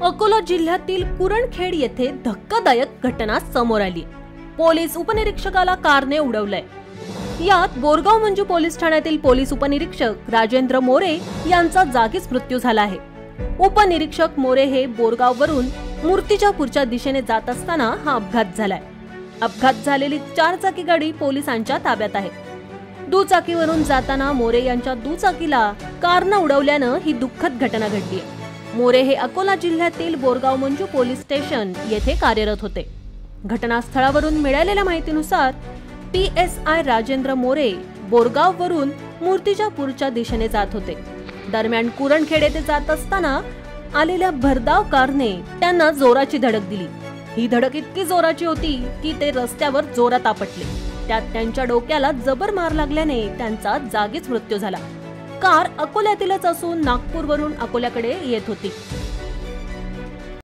अकोला जिल्ह्यातील कुरणखेड येथे धक्कादायक घटना समोर आली। पोलीस उपनिरीक्षकाला कारने उडवलंय। यात बोरगाव मंजू पोलीस ठाण्यातील पोलीस उपनिरीक्षक राजेंद्र मोरे यांचा जागीच मृत्यू झाला आहे। उपनिरीक्षक मोरे हे बोरगाववरून मूर्तिजापूरच्या दिशेने जात असताना हा अपघात झालाय। अपघात झालेली 4 चाकी गाडी पोलिसांच्या ताब्यात आहे। दुचाकीवरून जाताना मोरे यांच्या दुचाकीला कारने उडवल्यानं ही दुःखद घटना घडली आहे। मोरे हे अकोला जिल्ह्यातील बोरगाव मंजू पोलीस स्टेशन येथे कार्यरत होते। घटनास्थळावरून मिळालेल्या माहितीनुसार PSI राजेंद्र मोरे बोरगाववरून मूर्तिजापूरच्या दिशेने जात होते। दरम्यान कुरणखेड येथे जात असताना आलेल्या भरधाव कारने त्यांना जोराची धडक दिली। ही धडक इतकी जोराची होती की ते रस्त्यावर जोरात आपटले। त्यात त्यांच्या डोक्याला जबर मार लागल्याने त्यांचा जागीच मृत्यू झाला। कार अकोल्यातीलच असून नागपूरवरून अकोल्याकडे येत होती।